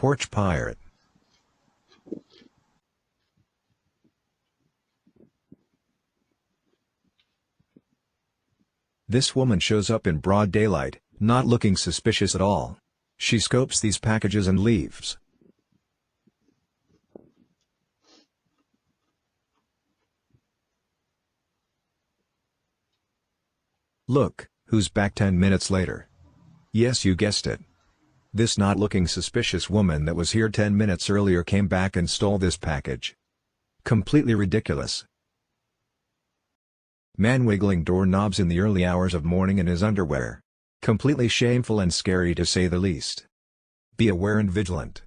Porch pirate. This woman shows up in broad daylight, not looking suspicious at all. She scopes these packages and leaves. Look, who's back 10 minutes later? Yes, you guessed it. This not looking suspicious woman that was here 10 minutes earlier came back and stole this package. Completely ridiculous. Man wiggling doorknobs in the early hours of morning in his underwear. Completely shameful and scary to say the least. Be aware and vigilant.